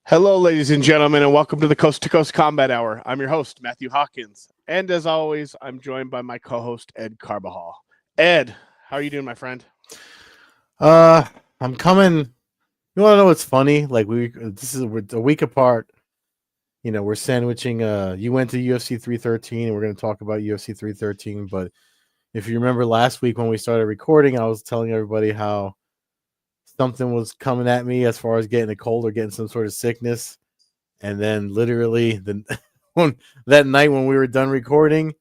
Hello, ladies and gentlemen, and welcome to the Coast-to-Coast Combat Hour. I'm your host, Matthew Hawkins, and as always, I'm joined by my co-host, Ed Carbajal. Ed, how are you doing, my friend? I'm coming. You want to know what's funny? Like we're a week apart. You know, we're sandwiching. You went to UFC 313, and we're going to talk about UFC 313. But if you remember last week when we started recording, I was telling everybody how something was coming at me as far as getting a cold or getting some sort of sickness, and then literally that night when we were done recording,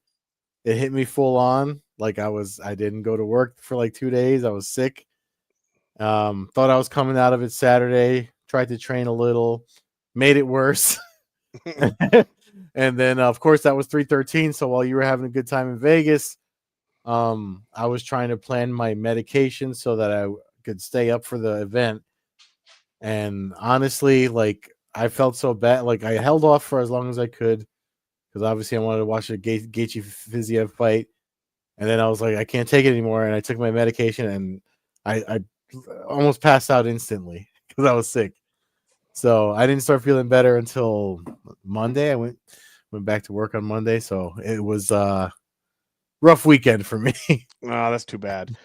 it hit me full on. Like I didn't go to work for like 2 days. I was sick. Thought I was coming out of it Saturday. Tried to train a little, made it worse. And then, of course, that was 313. So while you were having a good time in Vegas, I was trying to plan my medication so that I could stay up for the event. And honestly, like I felt so bad. Like I held off for as long as I could because obviously I wanted to watch a Gaethje Fiziev fight. And then I was like, I can't take it anymore. And I took my medication and I almost passed out instantly because I was sick. So I didn't start feeling better until Monday. I went back to work on Monday. So it was a rough weekend for me. Oh, that's too bad.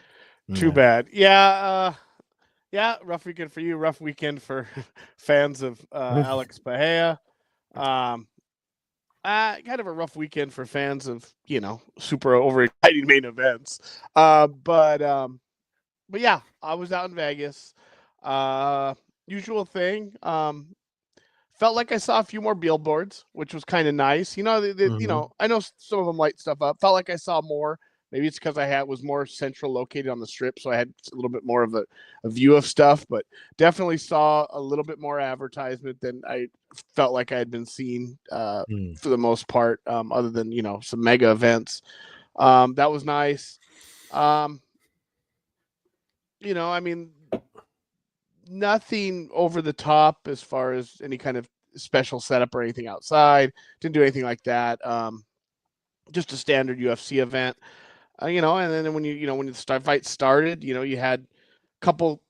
Too bad. Yeah, rough weekend for you. Rough weekend for fans of Alex Bahia. Kind of a rough weekend for fans of, super overexciting main events. But yeah, I was out in Vegas. Usual thing. Felt like I saw a few more billboards, which was kind of nice. I know some of them light stuff up. Felt like I saw more. Maybe it's because I was more central located on the strip, so I had a little bit more of a view of stuff. But definitely saw a little bit more advertisement than I felt like I had been seeing for the most part, other than some mega events. That was nice. Nothing over the top as far as any kind of special setup or anything outside. Didn't do anything like that. Just a standard UFC event. And then when the fight started, you had a couple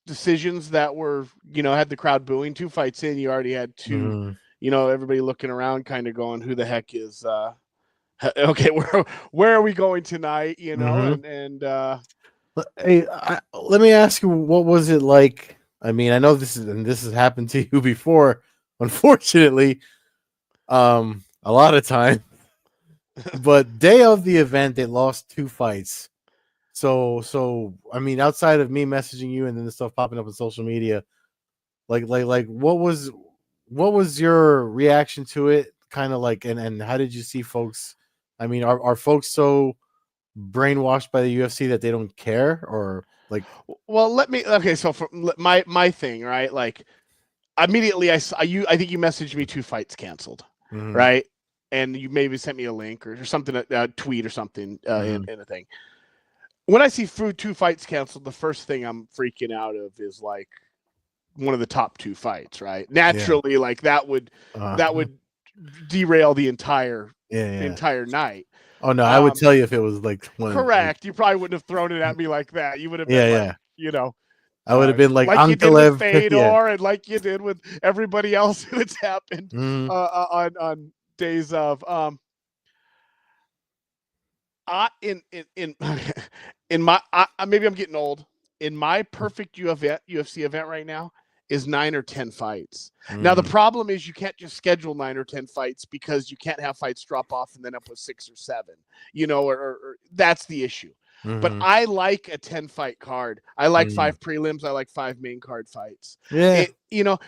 decisions that were, had the crowd booing. 2 fights in, you already had 2, everybody looking around kind of going, who the heck is okay, where are we going tonight? Hey, let me ask you, what was it like? I mean, I know this has happened to you before, unfortunately, a lot of time. But day of the event, they lost 2 fights. So I mean, outside of me messaging you and then the stuff popping up on social media, like what was your reaction to it? Kind of like, and how did you see folks? I mean, are folks so brainwashed by the UFC that they don't care, or like? Well, so for my thing, right? Like immediately I think you messaged me 2 fights canceled, right? And you maybe sent me a link or something, a tweet or something in a thing. When I see 2 fights canceled, the first thing I'm freaking out of is like one of the top 2 fights, right? Naturally, like that would derail the entire night. Oh no, I would tell you if it was like correct. You probably wouldn't have thrown it at me like that. You would have been I would have been like you did with Fedor and like you did with everybody else that's happened on days of in my maybe I'm getting old. In my perfect UFC event right now is 9 or 10 fights. Now the problem is you can't just schedule 9 or 10 fights because you can't have fights drop off and then up with 6 or 7. Or that's the issue. But I like a 10 fight card. I like 5 prelims. I like 5 main card fights. Yeah.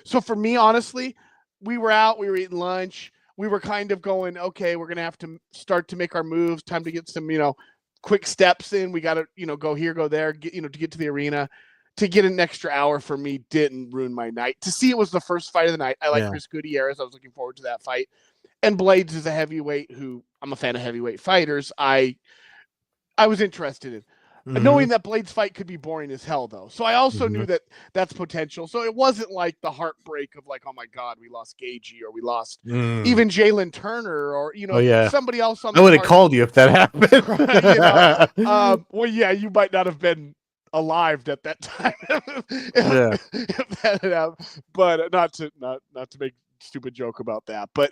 So for me, honestly, we were eating lunch. We were kind of going, okay, we're going to have to start to make our moves. Time to get some, quick steps in. We got to, go here, go there, to get to the arena. To get an extra hour for me didn't ruin my night. To see it was the first fight of the night. I like Chris Gutierrez. I was looking forward to that fight. And Blades is a heavyweight who I'm a fan of heavyweight fighters. I was interested in. Knowing that Blades' fight could be boring as hell, though. So I also knew that that's potential. So it wasn't like the heartbreak of like, oh my God, we lost Gaethje or we lost even Jalen Turner or, somebody else on the I would have called you if that happened. well, yeah, you might not have been alive at that time. Yeah. If that had happened. But not to make a stupid joke about that. But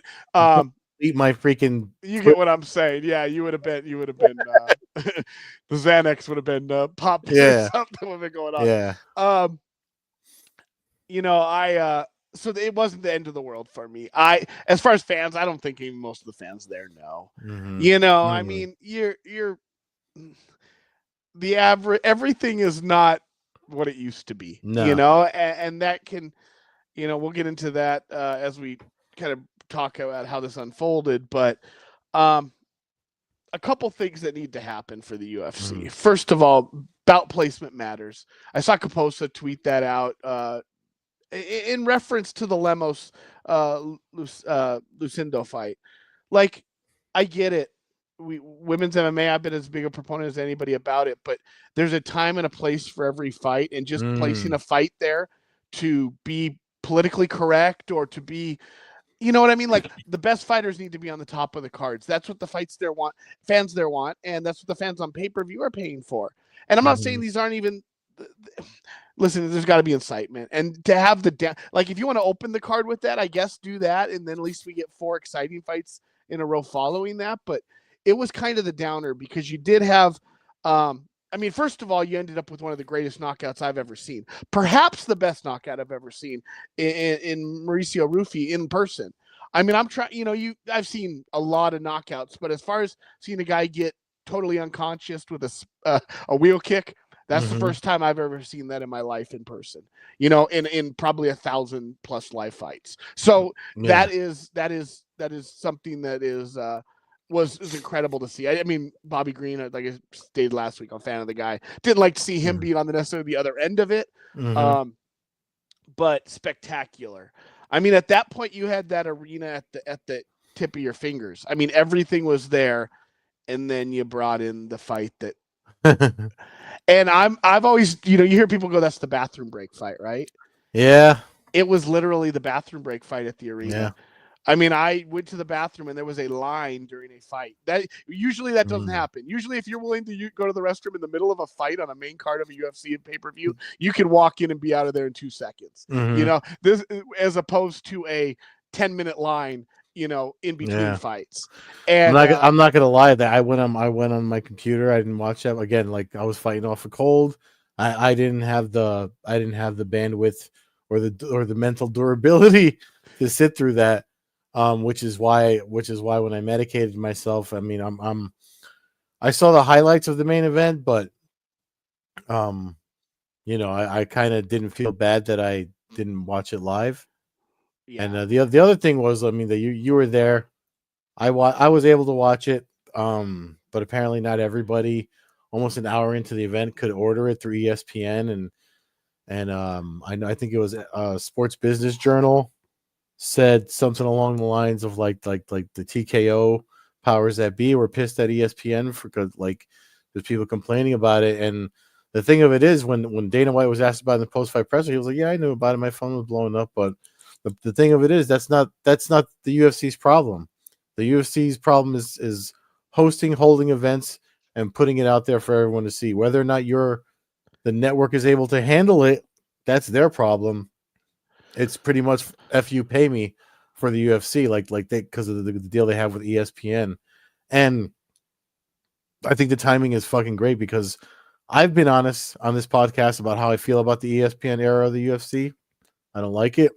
Eat my freaking. you get what I'm saying. Yeah, you would have been the Xanax would have been popping or Yeah. something would have been going on. Yeah. So it wasn't the end of the world for me. As far as fans, I don't think even most of the fans there know. I mean, you're the average. Everything is not what it used to be. No. And that can, we'll get into that as we kind of talk about how this unfolded. But a couple things that need to happen for the UFC. First of all, bout placement matters. I saw Caposa tweet that out in reference to the Lemos Lucindo fight. Like, I get it. Women's MMA, I've been as big a proponent as anybody about it, but there's a time and a place for every fight, and just placing a fight there to be politically correct or to be, you know what I mean? Like, the best fighters need to be on the top of the cards. That's what the fans there want, and that's what the fans on pay-per-view are paying for. And I'm not saying these aren't even. Listen, there's got to be incitement, and to have like, if you want to open the card with that, I guess do that, and then at least we get 4 exciting fights in a row following that. But it was kind of the downer because you did have, I mean, first of all, you ended up with one of the greatest knockouts I've ever seen, perhaps the best knockout I've ever seen in Mauricio Rufy in person. I mean, I'm trying, I've seen a lot of knockouts, but as far as seeing a guy get totally unconscious with a wheel kick, that's the first time I've ever seen that in my life in person, in probably 1,000+ live fights. So that is something that was incredible to see. I mean, Bobby Green, like I stated last week, I'm a fan of the guy. Didn't like to see him being on necessarily the other end of it, but spectacular. I mean, at that point, you had that arena at the tip of your fingers. I mean, everything was there, and then you brought in the fight that. And I've always, you hear people go, that's the bathroom break fight, right? Yeah. It was literally the bathroom break fight at the arena. Yeah. I mean, I went to the bathroom and there was a line during a fight. That doesn't happen. Usually, if you're willing to go to the restroom in the middle of a fight on a main card of a UFC pay-per-view, you can walk in and be out of there in 2 seconds. This, as opposed to a 10-minute line, in between fights. And I'm not gonna lie, that I went on my computer. I didn't watch that again. Like, I was fighting off a cold. I didn't have the bandwidth or the mental durability to sit through that. Which is why when I medicated myself, I mean, I saw the highlights of the main event, but I kind of didn't feel bad that I didn't watch it live. Yeah. And the other thing was, I mean, that you were there. I was able to watch it, but apparently not everybody. Almost an hour into the event could order it through ESPN, and I think it was Sports Business Journal said something along the lines of like the TKO powers that be were pissed at ESPN because like there's people complaining about it. And the thing of it is, when Dana White was asked about it in the post-fight presser, he was like, "Yeah, I knew about it. My phone was blowing up." But the thing of it is, that's not the UFC's problem. The UFC's problem is hosting, holding events, and putting it out there for everyone to see. Whether or not the network is able to handle it, that's their problem. It's pretty much F you pay me for the UFC, like they, because of the deal they have with ESPN. And I think the timing is fucking great because I've been honest on this podcast about how I feel about the ESPN era of the UFC. I don't like it.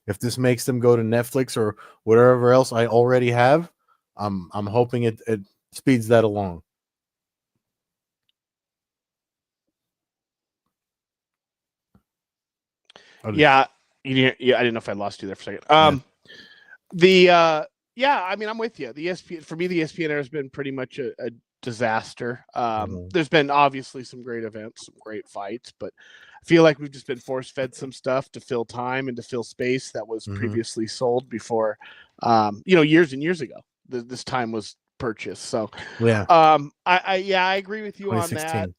If this makes them go to Netflix or whatever else I already have, I'm hoping it speeds that along. Yeah, I didn't know if I lost you there for a second. I mean, I'm with you. The ESPN, for me, the ESPN era has been pretty much a disaster. There's been obviously some great events, some great fights, but I feel like we've just been force-fed some stuff to fill time and to fill space that was previously sold before, years and years ago. This time was purchased. So, I agree with you on that.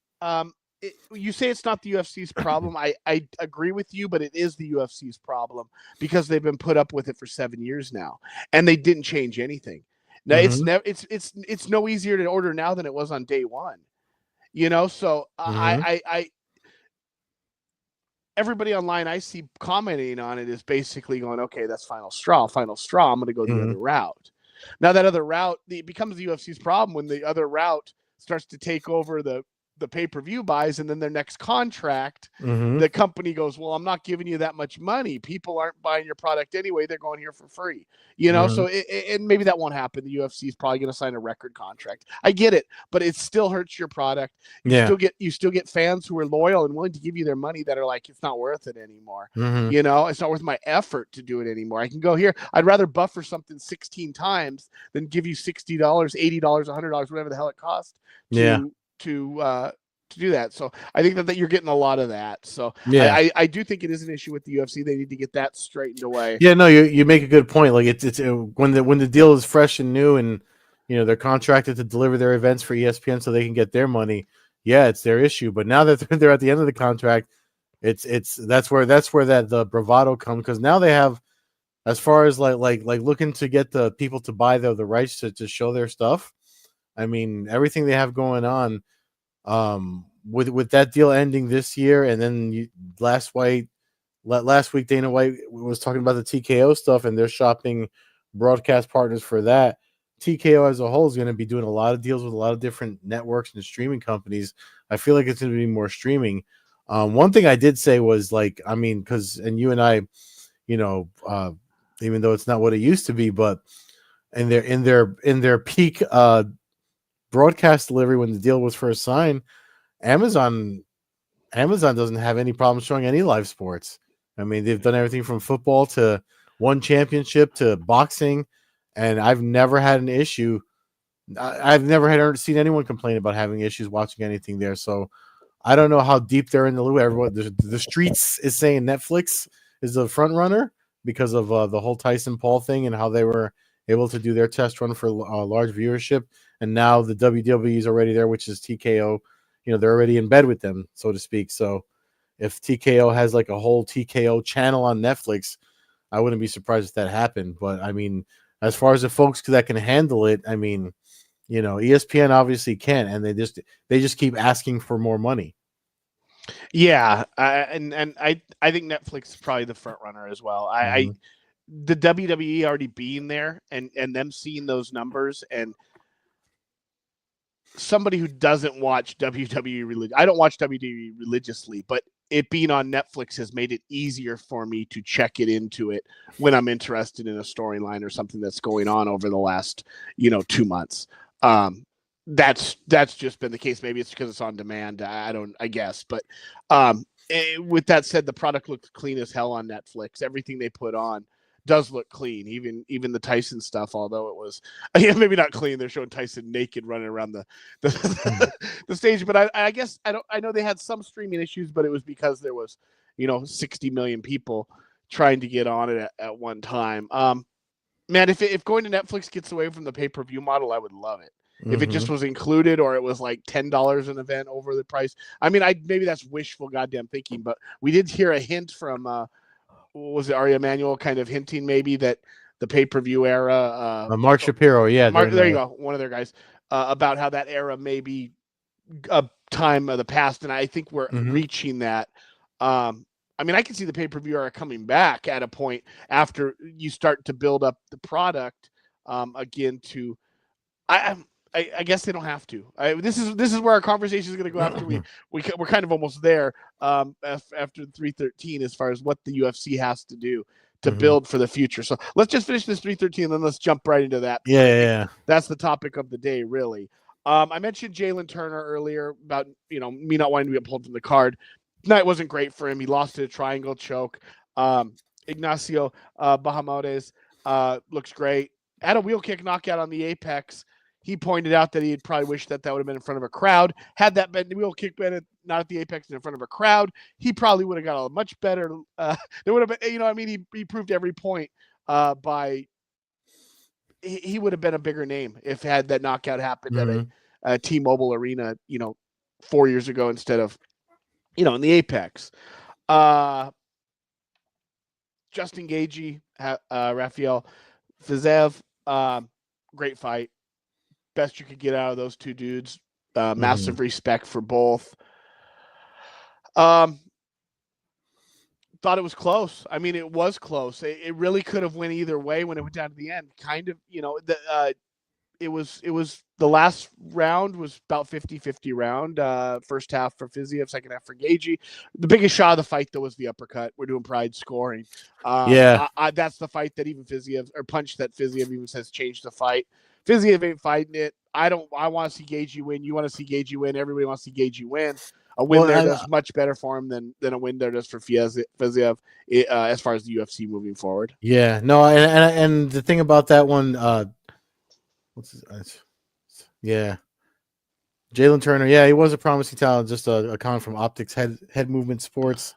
You say it's not the UFC's problem. I agree with you, but it is the UFC's problem because they've been put up with it for 7 years now, and they didn't change anything. Now it's no easier to order now than it was on day one. So I everybody online I see commenting on it is basically going, okay, that's final straw. I'm going to go the other route. Now that other route, it becomes the UFC's problem when the other route starts to take over the pay-per-view buys, and then their next contract, the company goes, well, I'm not giving you that much money. People aren't buying your product anyway. They're going here for free, so and maybe that won't happen. The UFC is probably going to sign a record contract. I get it, but it still hurts your product. You still get fans who are loyal and willing to give you their money that are like, it's not worth it anymore. It's not worth my effort to do it anymore. I can go here. I'd rather buffer something 16 times than give you $60, $80, $100, whatever the hell it costs to do that. So I think that you're getting a lot of that. So I do think it is an issue with the UFC. They need to get that straightened away. Yeah, no, you make a good point. Like it's when the deal is fresh and new, and they're contracted to deliver their events for ESPN so they can get their money. Yeah, it's their issue. But now that they're at the end of the contract, that's where the bravado comes, because now they have, as far as like looking to get the people to buy the rights to show their stuff. I mean, everything they have going on, with that deal ending this year, and then last week Dana White was talking about the TKO stuff, and they're shopping broadcast partners for that. TKO as a whole is going to be doing a lot of deals with a lot of different networks and streaming companies. I feel like it's going to be more streaming. One thing I did say was, like, I mean, and you and I, even though it's not what it used to be, but in their peak broadcast delivery, when the deal was first signed, Amazon doesn't have any problem showing any live sports. I mean, they've done everything from football to one championship to boxing, and I've never had an issue. I've never seen anyone complain about having issues watching anything there. So I don't know how deep they're in the loop. Everyone, the streets is saying Netflix is the front runner because of the whole Tyson Paul thing and how they were able to do their test run for large viewership. And now the WWE is already there, which is TKO. They're already in bed with them, so to speak. So if TKO has like a whole TKO channel on Netflix, I wouldn't be surprised if that happened. But I mean, as far as the folks that can handle it, I mean, ESPN obviously can, and they just keep asking for more money. Yeah, and I think Netflix is probably the front runner as well. The WWE already being there and them seeing those numbers, and somebody who doesn't watch WWE I don't watch WWE religiously, but it being on Netflix has made it easier for me to check it into it when I'm interested in a storyline or something that's going on over the last 2 months. That's just been the case. Maybe it's because it's on demand. I guess. But with that said, the product looks clean as hell on Netflix. Everything they put on does look clean. Even the Tyson stuff, although it was maybe not clean. They're showing Tyson naked running around the stage. But I guess I know they had some streaming issues, but it was because there was 60 million people trying to get on it at one time. Man, if going to Netflix gets away from the pay-per-view model, I would love it. If it just was included, or it was like $10 an event over the price. I mean, maybe that's wishful goddamn thinking, but we did hear a hint from was it Ari Emanuel kind of hinting maybe that the pay-per-view era, Mark Shapiro, yeah, there you go, one of their guys, about how that era may be a time of the past, and I think we're reaching that. I mean, I can see the pay-per-view era coming back at a point after you start to build up the product again. I guess they don't have to. This is where our conversation is going to go after we're kind of almost there after 313 as far as what the UFC has to do to build for the future. So let's just finish this 313 and then let's jump right into that. Yeah. That's the topic of the day, really. I mentioned Jalen Turner earlier about me not wanting to be pulled from the card. Tonight wasn't great for him. He lost to a triangle choke. Ignacio Bahamondes looks great. Had a wheel kick knockout on the Apex. He pointed out that he had probably wished that would have been in front of a crowd. Had that been the wheel kick been not at the Apex and in front of a crowd, he probably would have got a much better. There would have been, he proved every point he would have been a bigger name if had that knockout happened at a T-Mobile Arena, 4 years ago instead of, in the Apex. Justin Gaethje, Rafael Fiziev, great fight. Best you could get out of those two dudes. Massive respect for both. thought it was close. I mean, it was close. It really could have went either way when it went down to the end. Kind of, it was the last round was about 50-50 round. First half for Fiziev, second half for Gaethje. The biggest shot of the fight though was the uppercut. We're doing pride scoring. That's the fight that even Fiziev, or punch that Fiziev even says changed the fight. Fiziev ain't fighting it. I want to see Gaethje win. You want to see Gaethje win. Everybody wants to see Gaethje win. A win there does much better for him than a win there does for Fiziev as far as the UFC moving forward. Yeah, no, and the thing about that one, Jalen Turner. Yeah, he was a promising talent. Just a con from Optics Head Movement Sports.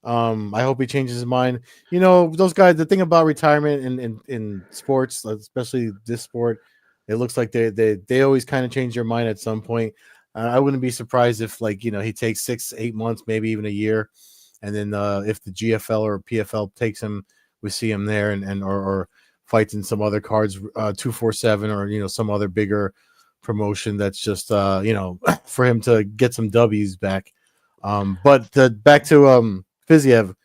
I hope he changes his mind. Those guys. The thing about retirement in sports, especially this sport, it looks like they always kind of change their mind at some point. I wouldn't be surprised if he takes 6-8 months, maybe even a year, and then if the GFL or PFL takes him, we see him there or fights in some other cards, 247 or some other bigger promotion that's just for him to get some W's back. But back to Fiziev.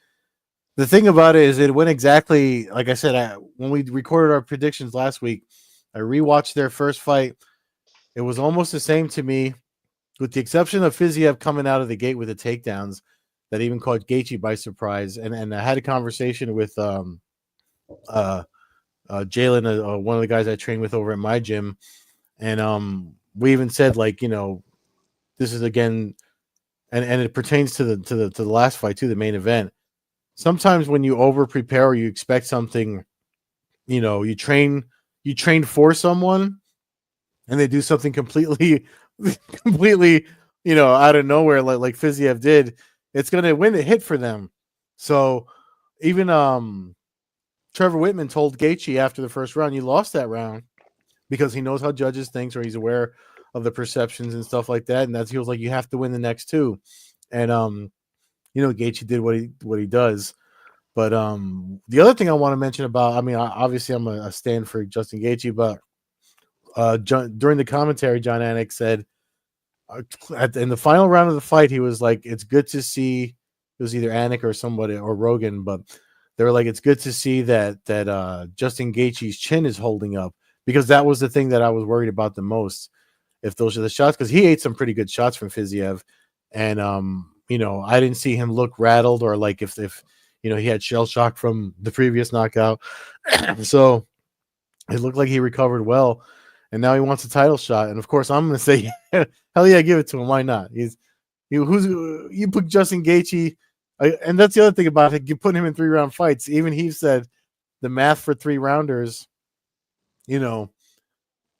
The thing about it is it went exactly like I said. When we recorded our predictions last week, I rewatched their first fight. It was almost the same to me, with the exception of Fiziev coming out of the gate with the takedowns that even caught Gaethje by surprise. And I had a conversation with Jalen, one of the guys I train with over at my gym, and we even said this is again, and it pertains to the last fight too, the main event. Sometimes when you over prepare or you expect something, you train for someone, and they do something completely out of nowhere, like Fiziev did, it's gonna win a hit for them. So even Trevor Whitman told Gaethje after the first round, you lost that round, because he knows how judges think, or he's aware of the perceptions and stuff like that. And he was like, you have to win the next two. And Gaethje did what he does. But the other thing I want to mention about, obviously I'm a stand for Justin Gaethje, but during the commentary, John Anik said in the final round of the fight, he was like, it's good to see, it was either Anik or somebody or Rogan, but they were like, it's good to see that Justin Gaethje's chin is holding up, because that was the thing that I was worried about the most. If those are the shots, because he ate some pretty good shots from Fiziev, and I didn't see him look rattled, or like if he had shell shock from the previous knockout. So it looked like he recovered well, and now he wants a title shot. And of course, I'm going to say, hell yeah, give it to him. Why not? You put Justin Gaethje, and that's the other thing about it. You put him in 3-round fights. Even he said the math for 3-rounders,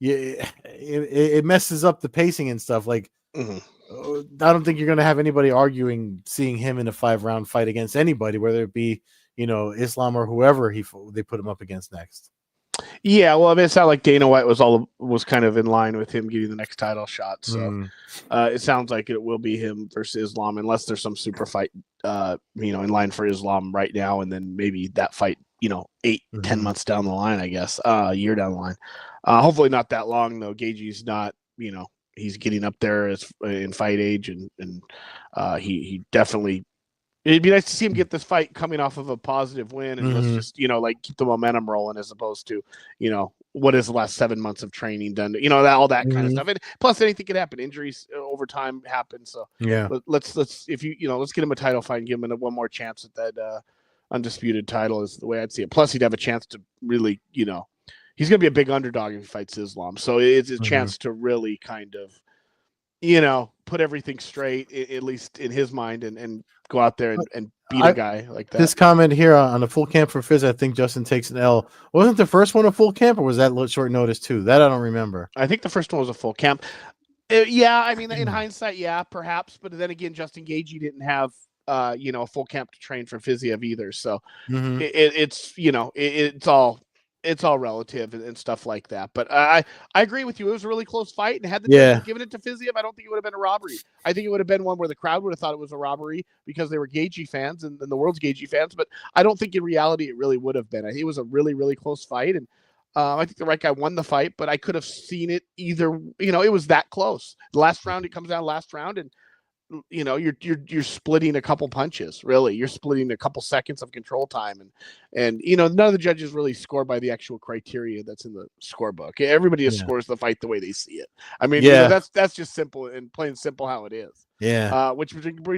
it messes up the pacing and stuff. Like, I don't think you're going to have anybody arguing seeing him in a 5-round fight against anybody, whether it be Islam or whoever they put him up against next. Yeah, well, it sounded like Dana White was kind of in line with him getting the next title shot. So it sounds like it will be him versus Islam, unless there's some super fight, in line for Islam right now, and then maybe that fight, 8-10 months down the line, I guess, a year down the line. Hopefully not that long though. Gaethje's not, he's getting up there in fight age, and he definitely. It'd be nice to see him get this fight coming off of a positive win, and let's just, keep the momentum rolling, as opposed to, what is the last 7 months of training done, all that kind of stuff. And plus anything could happen. Injuries over time happen. So yeah, let's get him a title fight and give him one more chance at that undisputed title, is the way I'd see it. Plus he'd have a chance to really, he's going to be a big underdog if he fights Islam. So it's a chance to really kind of, put everything straight, at least in his mind, and go out there and beat a guy like that. This comment here on the full camp for Fizz, I think Justin takes an L. Wasn't the first one a full camp, or was that short notice too? That I don't remember. I think the first one was a full camp. Yeah, in hindsight, yeah, perhaps. But then again, Justin Gaethje didn't have, a full camp to train for Fiziev either. So it's all relative and stuff like that. But I agree with you. It was a really close fight, and had the judges given it to Fiziev, I don't think it would have been a robbery. I think it would have been one where the crowd would have thought it was a robbery because they were Gaethje fans and the world's Gaethje fans. But I don't think in reality it really would have been. I think it was a really, really close fight, and I think the right guy won the fight. But I could have seen it either. It was that close. The last round, it comes down last round, and you're splitting a couple punches. Really, you're splitting a couple seconds of control time, and none of the judges really score by the actual criteria that's in the scorebook. Everybody just scores the fight the way they see it. I mean, that's just simple and plain simple how it is. Yeah. Which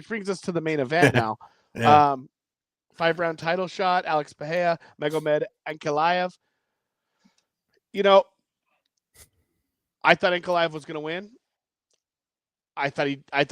brings us to the main event now. Yeah. 5-round title shot: Alex Pereira, Magomed Ankalaev. I thought Ankalaev was going to win. I thought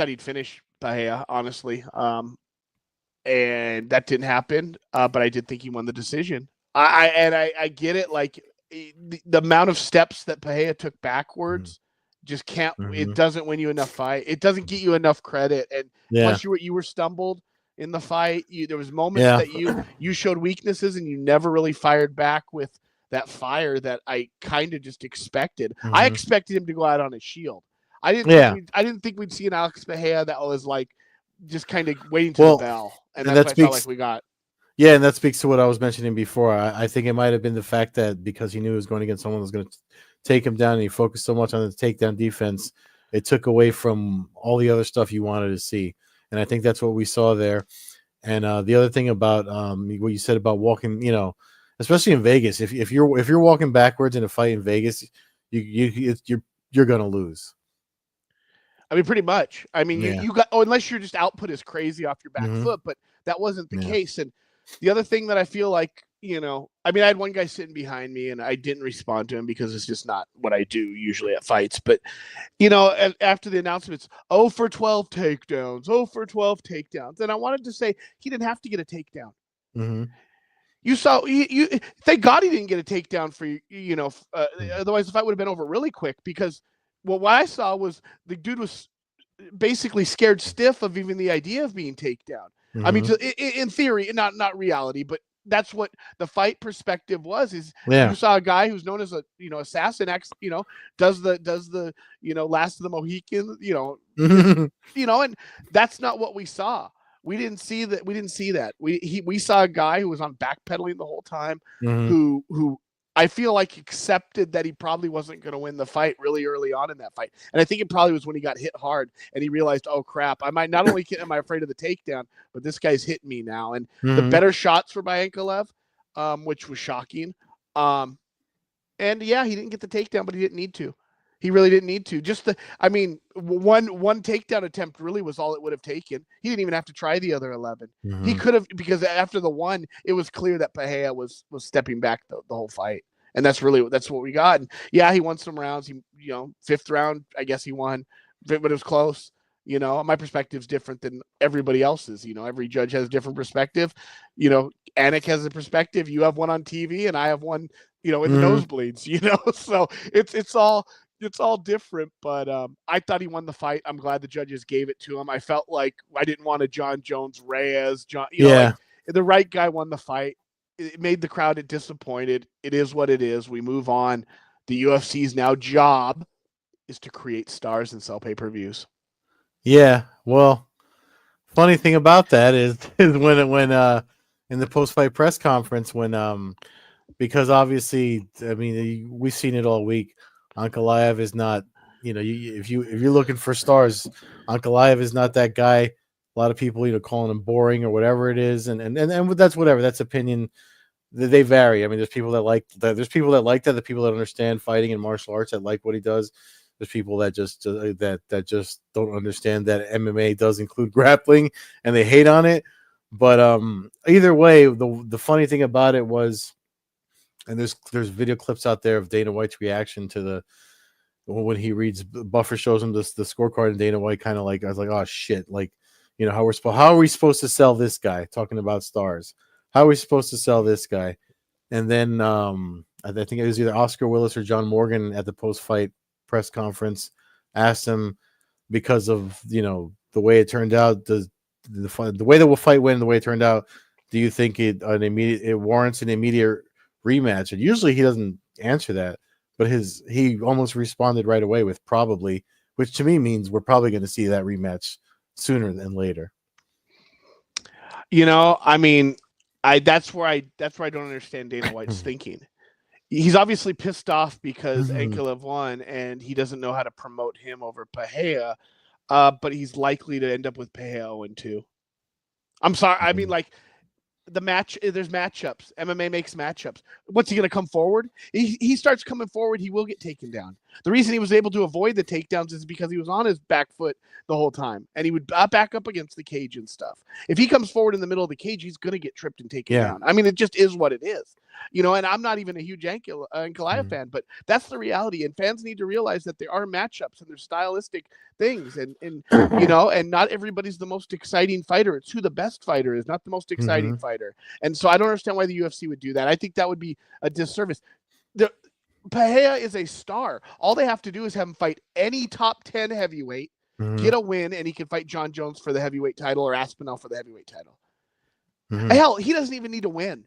he'd finish Pereira, honestly. And that didn't happen. But I did think he won the decision. I get it. Like the amount of steps that Pereira took backwards just can't. It doesn't win you enough fight. It doesn't get you enough credit. And plus, you were stumbled in the fight. There was moments that you showed weaknesses, and you never really fired back with that fire that I kind of just expected. I expected him to go out on his shield. I didn't think we'd see an Alex Pereira that was like just kind of waiting to the bell, and that's what I felt like we got. Yeah, and that speaks to what I was mentioning before. I think it might have been the fact that because he knew he was going against someone who was going to take him down, and he focused so much on the takedown defense, it took away from all the other stuff you wanted to see. And I think that's what we saw there. And the other thing about what you said about walking, especially in Vegas, if you're walking backwards in a fight in Vegas, you're gonna lose. I mean, pretty much. I mean, you got unless your just output is crazy off your back foot, but that wasn't the case. And the other thing that I feel like, I mean, I had one guy sitting behind me, and I didn't respond to him because it's just not what I do usually at fights. But after the announcements, 0 for 12 takedowns, 0 for 12 takedowns, and I wanted to say he didn't have to get a takedown. You saw, thank God he didn't get a takedown for you. Otherwise the fight would have been over really quick. Because what I saw was the dude was basically scared stiff of even the idea of being takedown. I mean, in theory, not reality, but that's what the fight perspective was. You saw a guy who's known as a assassin, does the last of the Mohican, and that's not what we saw. We didn't see that. We saw a guy who was on backpedaling the whole time, who I feel like accepted that he probably wasn't going to win the fight really early on in that fight. And I think it probably was when he got hit hard and he realized, oh crap, I might not only am I afraid of the takedown, but this guy's hitting me now. And the better shots were by Ankalaev, which was shocking. And he didn't get the takedown, but he didn't need to. He really didn't need to. One takedown attempt really was all it would have taken. He didn't even have to try the other 11. He could have, because after the one, it was clear that Pereira was stepping back the whole fight. And that's what we got. And he won some rounds. He, fifth round, I guess he won, but it was close. My perspective is different than everybody else's. Every judge has a different perspective. Anik has a perspective. You have one on TV, and I have one, in the nosebleeds. So it's all different. But I thought he won the fight. I'm glad the judges gave it to him. I felt like I didn't want a John Jones Reyes. Like, the right guy won the fight. It made the crowd disappointed. It is what it is. We move on. The UFC's now job is to create stars and sell pay-per-views. Yeah, well, funny thing about that is when in the post-fight press conference because obviously, I mean, we've seen it all week. Ankalaev is not, if you're looking for stars, Ankalaev is not that guy. A lot of people, calling him boring or whatever it is, and that's whatever. That's opinion. They vary. I mean, there's people that like that. There's people that like that. The people that understand fighting and martial arts that like what he does. There's people that just that just don't understand that MMA does include grappling and they hate on it. But either way, the funny thing about it was, and there's video clips out there of Dana White's reaction to when he reads, Buffer shows him the scorecard, and Dana White kind of like, I was like, oh shit, like, how are we supposed to sell this guy? Talking about stars, how are we supposed to sell this guy? And then I think it was either Oscar Willis or John Morgan at the post-fight press conference asked him, because of the way it turned out, the way the fight went, the way it turned out, do you think it warrants an immediate rematch? And usually he doesn't answer that, but he almost responded right away with probably, which to me means we're probably going to see that rematch sooner than later. I mean, that's where I don't understand Dana White's thinking. He's obviously pissed off because Ankalaev won, and he doesn't know how to promote him over Pereira. but he's likely to end up with Pereira 0-2. I'm sorry. I mean, like, there's matchups. MMA makes matchups. What's he going to come forward? He starts coming forward, he will get taken down. The reason he was able to avoid the takedowns is because he was on his back foot the whole time, and he would back up against the cage and stuff. If he comes forward in the middle of the cage, he's going to get tripped and taken down. I mean, it just is what it is. And I'm not even a huge Ankalaev fan, but that's the reality. And fans need to realize that there are matchups and there's stylistic things, and and not everybody's the most exciting fighter. It's who the best fighter is, not the most exciting fighter. And so I don't understand why the UFC would do that. I think that would be a disservice. Pereira is a star. All they have to do is have him fight any top 10 heavyweight, get a win, and he can fight John Jones for the heavyweight title or Aspinall for the heavyweight title. Hell, he doesn't even need to win.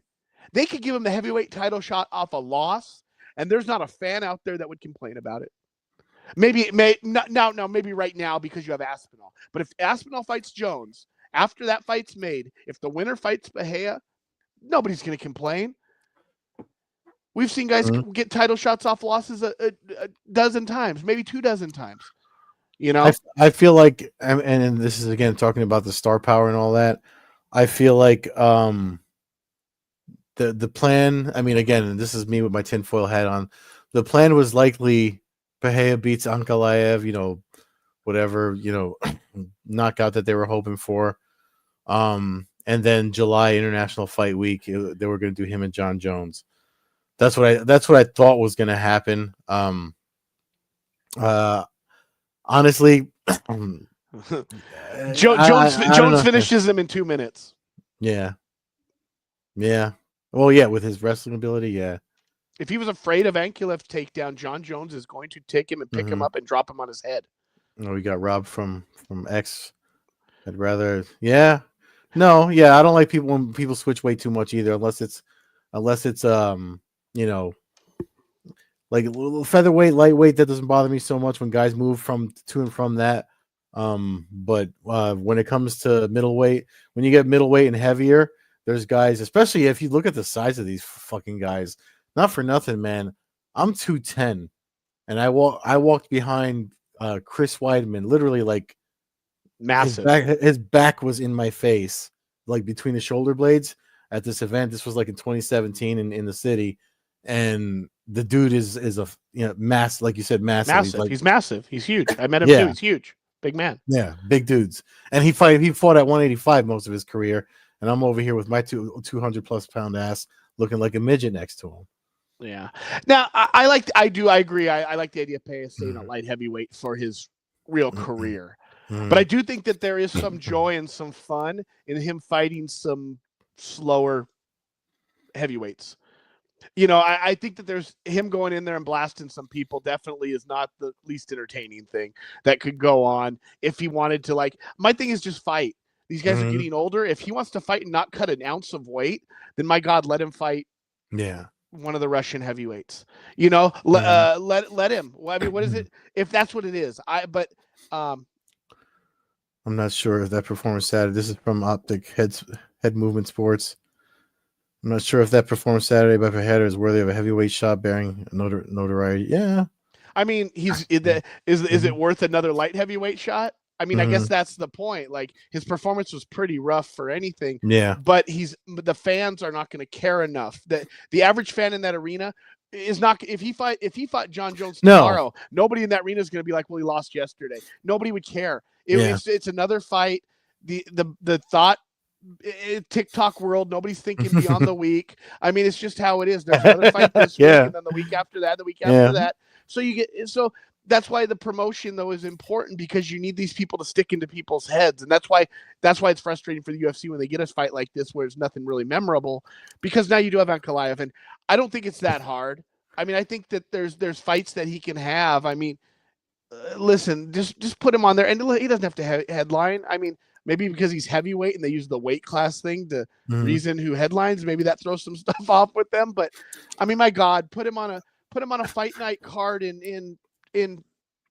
They could give him the heavyweight title shot off a loss, and there's not a fan out there that would complain about it. Maybe right now because you have Aspinall. But if Aspinall fights Jones, after that fight's made, if the winner fights Pereira, nobody's going to complain. We've seen guys get title shots off losses a dozen times, maybe 24 times. I feel like, and this is again talking about the star power and all that. I feel like the plan. I mean, again, this is me with my tinfoil hat on. The plan was likely Pereira beats Ankalaev, whatever knockout that they were hoping for. And then July International Fight Week, they were going to do him and John Jones. That's what I thought was going to happen. Honestly, Jones finishes him in 2 minutes. Yeah. Well, yeah, with his wrestling ability, yeah. If he was afraid of Ankalaev's takedown, John Jones is going to take him and pick him up and drop him on his head. Oh, we got robbed from X. I'd rather, yeah. No, yeah, I don't like when people switch way too much either, unless it's like featherweight, lightweight. That doesn't bother me so much when guys move to and from that. But when it comes to middleweight, when you get middleweight and heavier, there's guys, especially if you look at the size of these fucking guys. Not for nothing, man. I'm 210, and I walked behind Chris Weidman, literally like massive. His back was in my face, like between the shoulder blades at this event. This was like in 2017 in the city, and the dude is a mass, like you said, massive. He's massive. He's huge. I met him too. He's huge, big man. Yeah, big dudes. And he fought at 185 most of his career, and I'm over here with my 200 plus pound ass looking like a midget next to him. Yeah. Now I agree. I like the idea of Pereira staying at light heavyweight for his real career. But I do think that there is some joy and some fun in him fighting some slower heavyweights. I think that there's him going in there and blasting some people definitely is not the least entertaining thing that could go on if he wanted to. Like, my thing is just fight. These guys are getting older. If he wants to fight and not cut an ounce of weight, then my God, let him fight. Yeah. One of the Russian heavyweights, let him. Well, I mean, what is it? If that's what it is, I'm not sure if that performance Saturday. This is from Optic Head Movement Sports. I'm not sure if that performance Saturday by Pereira is worthy of a heavyweight shot bearing notoriety. Yeah. I mean, is it worth another light heavyweight shot? I mean, I guess that's the point. Like, his performance was pretty rough for anything. Yeah. But the fans are not going to care enough. That the average fan in that arena is not. If he fought John Jones tomorrow, nobody in that arena is going to be like, well, he lost yesterday. Nobody would care. It's another fight. The thought. TikTok world, nobody's thinking beyond the week. I mean, it's just how it is. There's another fight this week, and then the week after that, the week after that. So that's why the promotion though is important, because you need these people to stick into people's heads, and that's why it's frustrating for the UFC when they get a fight like this where there's nothing really memorable, because now you do have Ankalaev, and I don't think it's that hard. I mean, I think that there's fights that he can have. I mean, listen, just put him on there, and he doesn't have to headline. I mean, maybe because he's heavyweight and they use the weight class thing to reason who headlines. Maybe that throws some stuff off with them. But I mean, my God, put him on a fight night card in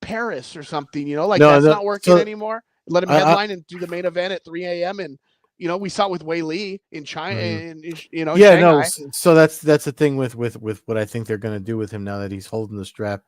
Paris or something. That's not working anymore. Let him headline and do the main event at 3 a.m. And we saw it with Wei Li in China. Shanghai. So that's the thing with what I think they're going to do with him now that he's holding the strap.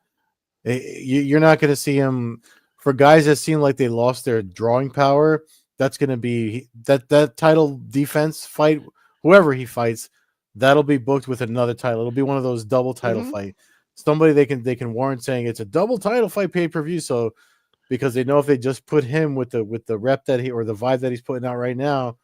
You're not going to see him for guys that seem like they lost their drawing power, that's going to be that title defense fight. Whoever he fights, that'll be booked with another title. It'll be one of those double title fight. Somebody they can warrant saying it's a double title fight pay-per-view. So because they know if they just put him with the rep that he or the vibe that he's putting out right now,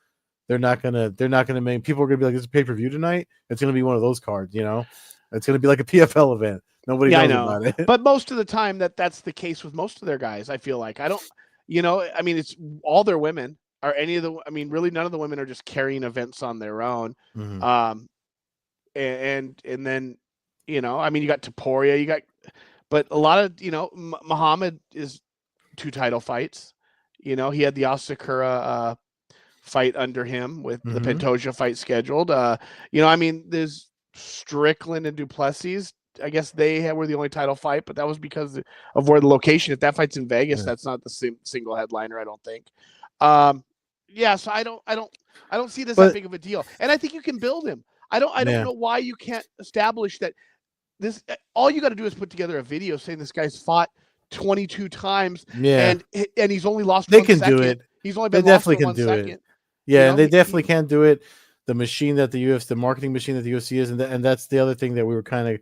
they're not gonna make people are gonna be like, "This is pay-per-view tonight." It's gonna be one of those cards, you know. It's gonna be like a PFL event. Nobody knows about it. But most of the time that's the case with most of their guys. I feel like I don't, I mean, it's all their women are any of the. I mean, really, none of the women are just carrying events on their own. And then, I mean, you got Taporia, but a lot of Muhammad is 2 title fights. He had the Asakura fight under him with the Pantoja fight scheduled. I mean, there's Strickland and Duplessis. I guess they were the only title fight, but that was because of where the location. If that fight's in Vegas, that's not the single headliner, I don't think. So I don't see this that big of a deal, and I think you can build him. I don't know why you can't establish that this. All you got to do is put together a video saying this guy's fought 22 times, and he's only lost. They can do it. He's only been lost for 1 second. Yeah, they definitely can do it. The machine that the UFC, the marketing machine that the UFC is, and that's the other thing that we were kind of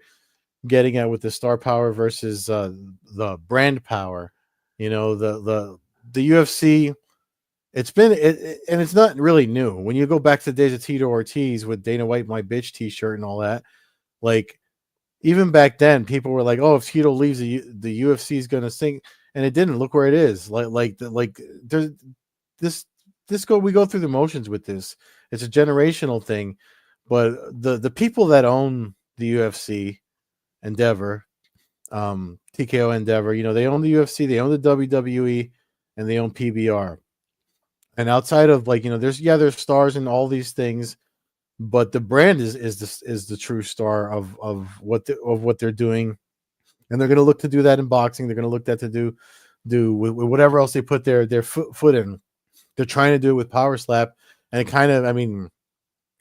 getting at with the star power versus the brand power. The UFC. It's been and it's not really new. When you go back to the days of Tito Ortiz with Dana White, my bitch T-shirt and all that, like even back then, people were like, "Oh, if Tito leaves, the UFC is going to sink," and it didn't. Look where it is. There's we go through the motions with this. It's a generational thing, but the people that own the UFC, Endeavor, TKO Endeavor, they own the UFC, they own the WWE, and they own PBR. And outside of there's stars in all these things, but the brand is the true star of what they're doing, and they're going to look to do that in boxing. They're going to look to do with whatever else they put their foot in. They're trying to do it with Power Slap, and it kind of, I mean,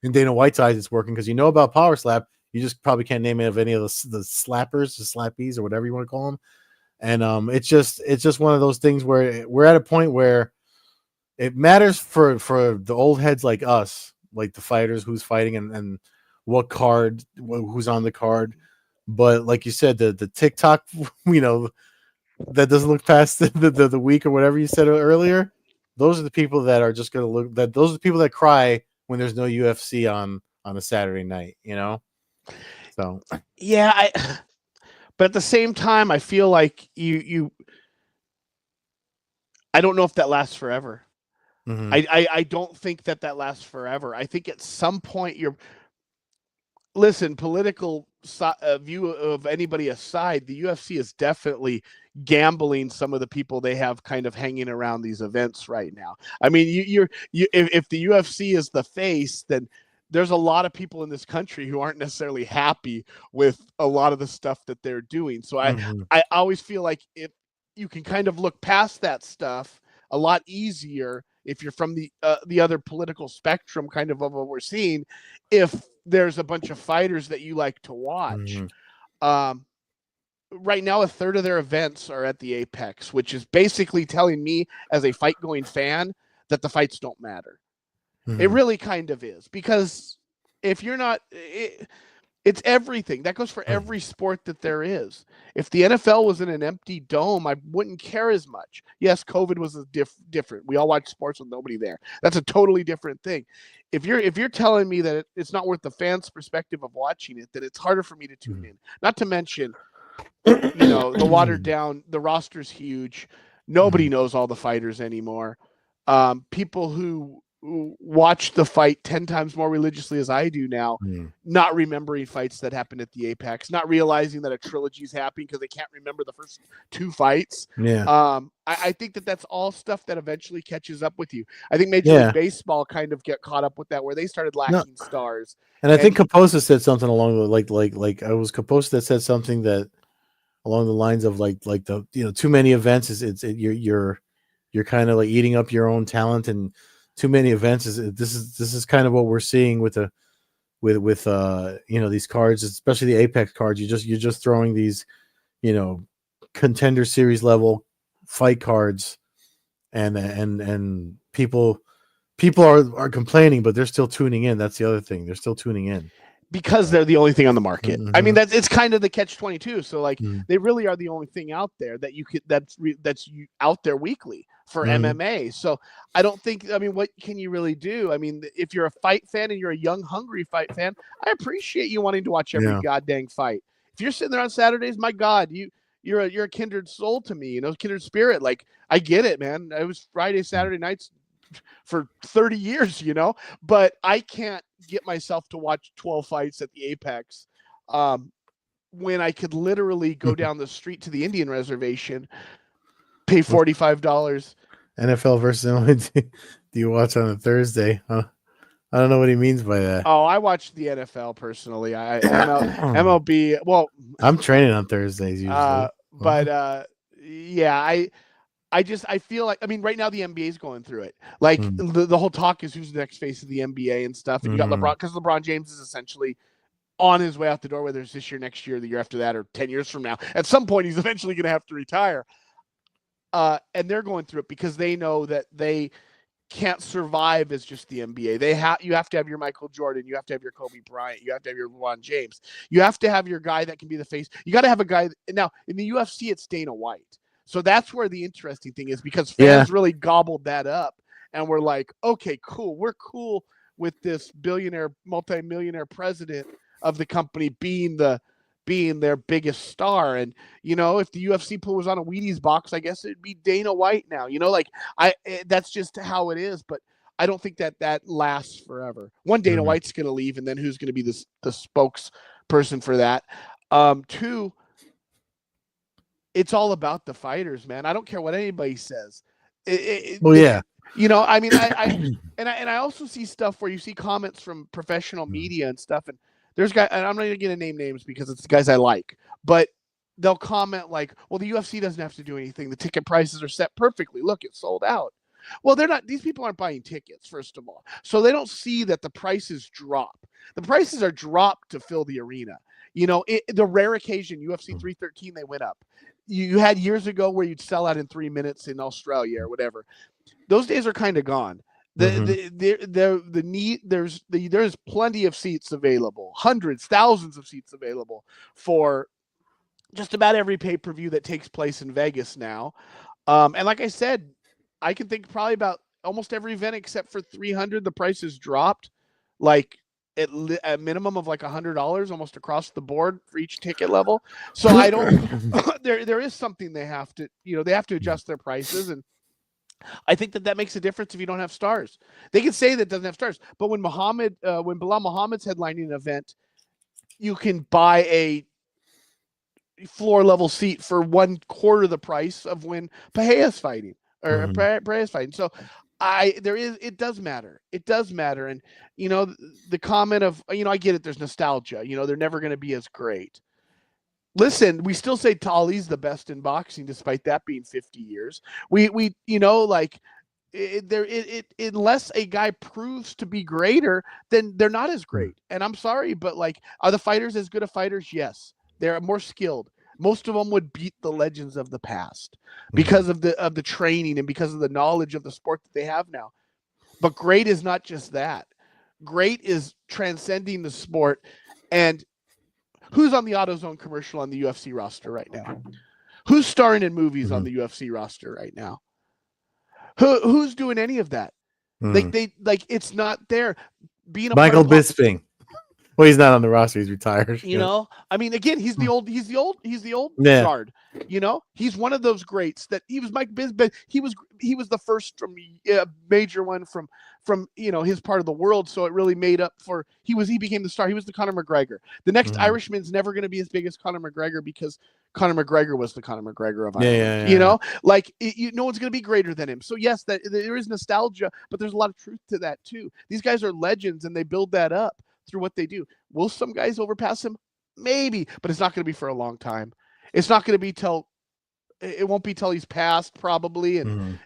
in Dana White's eyes, it's working because about Power Slap. You just probably can't name it of any of the slappers, the slappies, or whatever you want to call them. And it's just one of those things where we're at a point where it matters for the old heads like us, like the fighters, who's fighting and what card, who's on the card. But like you said, the TikTok, that doesn't look past the week or whatever you said earlier. Those are the people that are just going to look. Those are the people that cry when there's no UFC on a Saturday night. So yeah, but at the same time, I feel like I don't know if that lasts forever. I don't think that lasts forever. I think at some point political view of anybody aside, the UFC is definitely gambling some of the people they have kind of hanging around these events right now. I mean, if the UFC is the face, then there's a lot of people in this country who aren't necessarily happy with a lot of the stuff that they're doing. So I always feel like if you can kind of look past that stuff a lot easier if you're from the other political spectrum, kind of what we're seeing, if there's a bunch of fighters that you like to watch. Right now, 1/3 of their events are at the Apex, which is basically telling me as a fight-going fan that the fights don't matter. It really kind of is, because if you're not, it's everything. That goes for every sport that there is. If the NFL was in an empty dome, I wouldn't care as much. Yes, COVID was different. We all watch sports with nobody there. That's a totally different thing. If you're telling me that it's not worth the fans' perspective of watching it, then it's harder for me to tune in. Not to mention, the watered down, the roster's huge. Nobody knows all the fighters anymore. People who watch the fight 10 times more religiously as I do now, not remembering fights that happened at the Apex, not realizing that a trilogy is happening because they can't remember the first 2 fights. I think that's all stuff that eventually catches up with you. I think Major League Baseball kind of get caught up with that, where they started lacking stars. And I think Caposa said something along the like I was Caposa that said something that along the lines of like the too many events you're kind of like eating up your own talent, and too many events this is kind of what we're seeing with these cards, especially the Apex cards. You're just throwing these contender series level fight cards, and people are complaining, but they're still tuning in. That's the other thing. They're still tuning in because they're the only thing on the market. Mm-hmm. I mean, it's kind of the catch-22. So like Mm-hmm. they really are the only thing out there that you could that's out there weekly for Mm-hmm. MMA. So I don't think, I mean, what can you really do? I mean, if you're a fight fan and you're a young, hungry fight fan, I appreciate you wanting to watch every goddamn fight. If you're sitting there on Saturdays, my God, you're a kindred soul to me, kindred spirit. Like, I get it, man. It was Friday, Saturday nights for 30 years, but I can't get myself to watch 12 fights at the Apex when I could literally go down the street to the Indian reservation, pay $45. NFL versus MLB. Do you watch on a Thursday? Huh? I don't know what he means by that. Oh, I watch the NFL personally. MLB. Well, I'm training on Thursdays usually. Yeah, I feel like, I mean, right now the NBA is going through it. Like the whole talk is who's the next face of the NBA and stuff. And you got LeBron, because LeBron James is essentially on his way out the door, whether it's this year, next year, the year after that, or 10 years from now. At some point, he's eventually going to have to retire. And they're going through it because they know that they can't survive as just the NBA. You have to have your Michael Jordan. You have to have your Kobe Bryant. You have to have your LeBron James. You have to have your guy that can be the face. You got to have a guy. Now, in the UFC, it's Dana White. So that's where the interesting thing is, because fans really gobbled that up. And we're like, okay, cool. We're cool with this billionaire, multimillionaire president of the company being their biggest star. And, if the UFC pool was on a Wheaties box, I guess it'd be Dana White now, that's just how it is. But I don't think that lasts forever. One, Dana White's going to leave, and then who's going to be the spokesperson for that? Two, it's all about the fighters, man. I don't care what anybody says. I mean, I also see stuff where you see comments from professional media and stuff, and there's guys, and I'm not even going to name names because it's the guys I like, but they'll comment like, well, the UFC doesn't have to do anything. The ticket prices are set perfectly. Look, it's sold out. Well, these people aren't buying tickets, first of all. So they don't see that the prices drop. The prices are dropped to fill the arena. The rare occasion, UFC 313, they went up. You had years ago where you'd sell out in 3 minutes in Australia or whatever. Those days are kind of gone. There's plenty of seats available, hundreds, thousands of seats available for just about every pay-per-view that takes place in Vegas now. And like I said, I can think probably about almost every event except for 300, the price has dropped like at a minimum of like $100 almost across the board for each ticket level. So I don't, there is something they have to adjust their prices. And I think that makes a difference if you don't have stars. They can say that it doesn't have stars, but when Bilal Muhammad's headlining an event, you can buy a floor level seat for 1/4 the price of when Pereira's fighting or Pereira's fighting. So it does matter. It does matter. And, the comment of, I get it. There's nostalgia, they're never going to be as great. Listen, we still say Ali's the best in boxing, despite that being 50 years. Unless a guy proves to be greater, then they're not as great. And I'm sorry, but are the fighters as good as fighters? Yes, they're more skilled. Most of them would beat the legends of the past because of the training and because of the knowledge of the sport that they have now. But great is not just that. Great is transcending the sport. And who's on the AutoZone commercial on the UFC roster right now? Who's starring in movies on the UFC roster right now? Who's doing any of that? It's not there. Being a Michael Bisping. Well, he's not on the roster. He's retired. I mean, again, he's the old guard. He's one of those greats that he was Mike Bisping. He was the first from major one from his part of the world. So it really made up for, he became the star. He was the Conor McGregor. The next Irishman's never going to be as big as Conor McGregor because Conor McGregor was the Conor McGregor of Ireland. No one's going to be greater than him. So yes, that there is nostalgia, but there's a lot of truth to that too. These guys are legends and they build that up through what they do. Will some guys overpass him? Maybe, but it's not going to be for a long time. It's not going to be it won't be till he's passed probably. And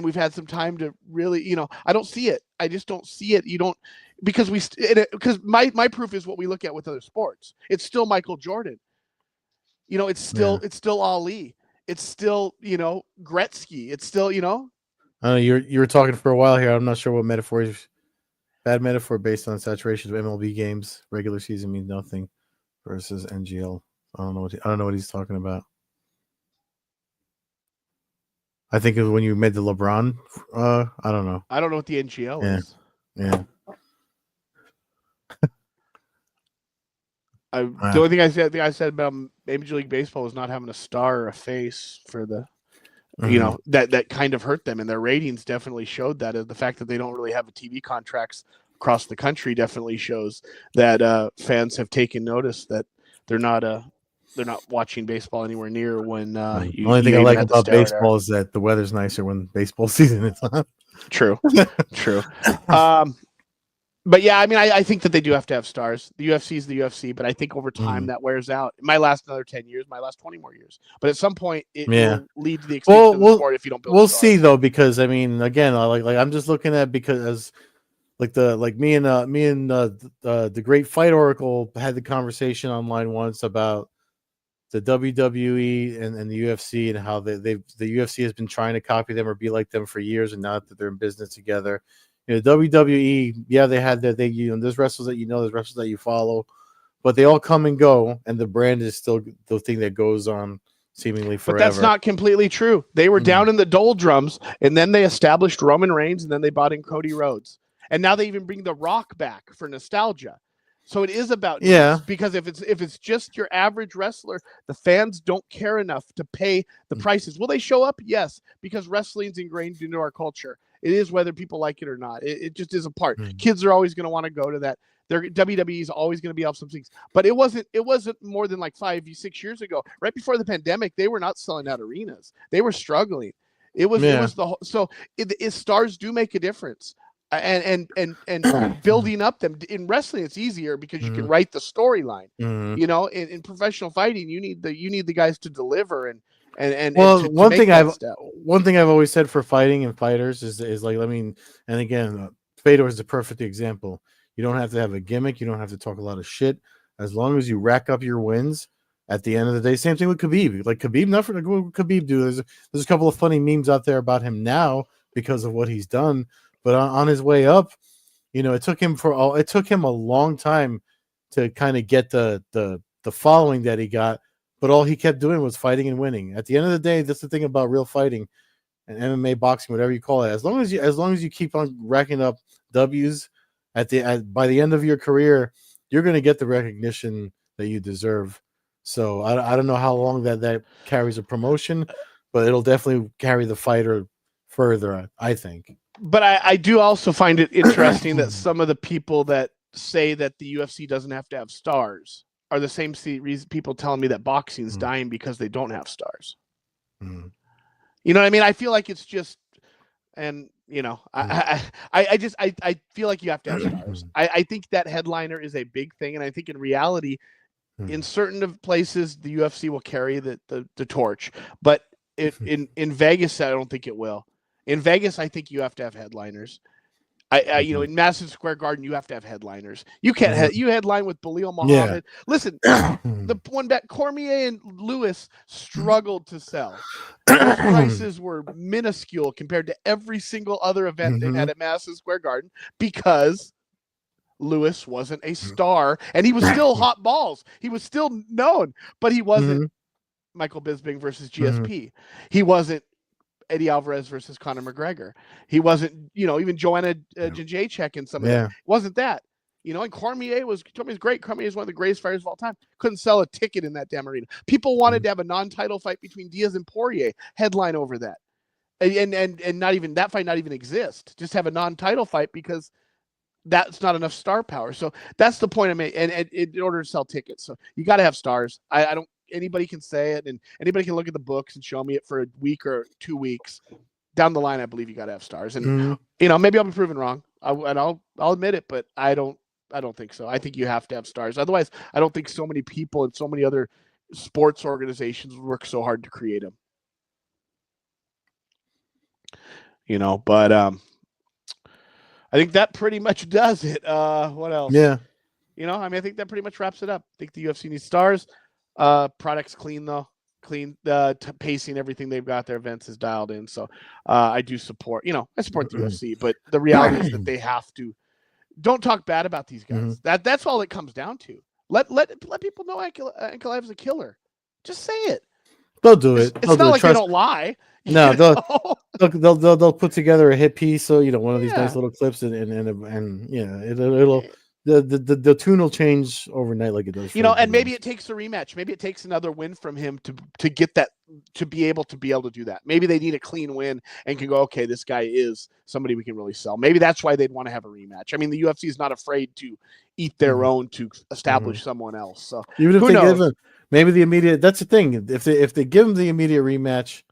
we've had some time to really, I don't see it. I just don't see it. You don't, because my proof is what we look at with other sports. It's still Michael Jordan. It's still Ali. it's still, Gretzky. It's still, I don't know, you were talking for a while here. I'm not sure what metaphor is bad metaphor based on saturation of MLB games. Regular season means nothing versus NGL. I don't know what he's talking about. I think it was when you made the LeBron. I don't know. I don't know what the NGL is. Yeah. The only thing I said about Major League Baseball was not having a star or a face for the, that kind of hurt them, and their ratings definitely showed that. The fact that they don't really have a TV contracts across the country definitely shows that fans have taken notice that they're not watching baseball anywhere near when the only thing I like about baseball is that the weather's nicer when baseball season is on. True. But yeah, I mean, I think that they do have to have stars. The UFC is the UFC, but I think over time that wears out. It might last another 10 years, might last 20 more years. But at some point, it will lead to the extinction of the sport if you don't build We'll stars. see, though, because, I mean, again, like I'm just looking at because me and the Great Fight Oracle had the conversation online once about the WWE and the UFC and how the UFC has been trying to copy them or be like them for years, and now that they're in business together. WWE, they had there's wrestlers that there's wrestlers that you follow, but they all come and go, and the brand is still the thing that goes on seemingly forever. But that's not completely true. They were down in the doldrums, and then they established Roman Reigns, and then they bought in Cody Rhodes, and now they even bring The Rock back for nostalgia. So it is about news, because if it's just your average wrestler, the fans don't care enough to pay the prices. Will they show up? Yes, because wrestling's ingrained into our culture. It is whether people like it or not. It just is a part. Kids are always going to want to go to that. WWE is always going to be off some things. But it wasn't more than like 5-6 years ago. Right before the pandemic, they were not selling out arenas. They were struggling. It was the whole. So stars do make a difference. And building up them in wrestling, it's easier because you can write the storyline. In professional fighting, you need the guys to deliver and one thing I've always said for fighting and fighters is like, I mean, and again, Fedor is the perfect example. You don't have to have a gimmick. You don't have to talk a lot of shit. As long as you rack up your wins at the end of the day. Same thing with Khabib. Like Khabib, nothing like what Khabib do. There's a couple of funny memes out there about him now because of what he's done. But on his way up, it took him a long time to kind of get the following that he got. But all he kept doing was fighting and winning. At the end of the day, that's the thing about real fighting and MMA, boxing, whatever you call it. As long as you keep on racking up W's by the end of your career, you're going to get the recognition that you deserve. So I don't know how long that carries a promotion, but it'll definitely carry the fighter further, I think. But I do also find it interesting that some of the people that say that the UFC doesn't have to have stars are the same reason people telling me that boxing's dying because they don't have stars. You know what I mean? I feel like it's just, and I feel like you have to have stars. I think that headliner is a big thing, and I think in reality, in certain places, the UFC will carry the torch, but in Vegas, I don't think it will. In Vegas, I think you have to have headliners. In Madison Square Garden, you have to have headliners. You can't you headline with Belal Muhammad. Listen, the one bet Cormier and Lewis struggled to sell. Those prices were minuscule compared to every single other event they had at Madison Square Garden because Lewis wasn't a star, and he was still hot balls. He was still known, but he wasn't Michael Bisping versus GSP. He wasn't Eddie Alvarez versus Conor McGregor. He wasn't, even Joanna Jędrzejczyk and some of that. It wasn't that. And Cormier was great. Cormier is one of the greatest fighters of all time. Couldn't sell a ticket in that damn arena. People wanted to have a non-title fight between Diaz and Poirier, headline over that. And not even that fight not even exist. Just have a non-title fight because that's not enough star power. So that's the point I made. And in order to sell tickets, so you got to have stars. I don't. Anybody can say it, and anybody can look at the books and show me it for a week or 2 weeks. Down the line, I believe you got to have stars, and maybe I'll be proven wrong. I'll admit it, but I don't think so. I think you have to have stars. Otherwise, I don't think so many people and so many other sports organizations work so hard to create them. But I think that pretty much does it. What else? Yeah. I think that pretty much wraps it up. I think the UFC needs stars. Product's clean though. clean, pacing, everything they've got there. Vince is dialed in. So I do support, I support the UFC, but the reality is that they have to, don't talk bad about these guys. That's all it comes down to. Let people know Ankalaev's a killer. Just say it. They'll do it. It's not like they don't lie. No, they'll put together a hit piece. So one of these nice little clips, and it'll the tune will change overnight like it does. And maybe it takes a rematch. Maybe it takes another win from him to get that, to be able to do that. Maybe they need a clean win and can go, okay, this guy is somebody we can really sell. Maybe that's why they'd want to have a rematch. I mean, the UFC is not afraid to eat their own to establish someone else. So even if they give him maybe the immediate, that's the thing. If they give him the immediate rematch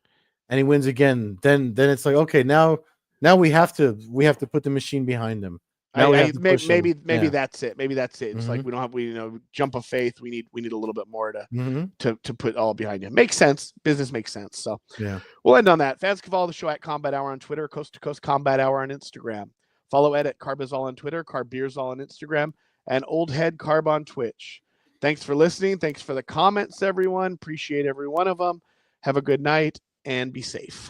and he wins again, then it's like, okay, now we have to put the machine behind him. Maybe that's it. Maybe that's it. It's like we don't have jump of faith. We need a little bit more to put all behind him. Makes sense. Business makes sense. So we'll end on that. Fans can follow the show at Combat Hour on Twitter, Coast to Coast Combat Hour on Instagram. Follow Ed at Carbazol on Twitter, Carbeersol on Instagram, and Old Head Carb on Twitch. Thanks for listening. Thanks for the comments, everyone. Appreciate every one of them. Have a good night and be safe.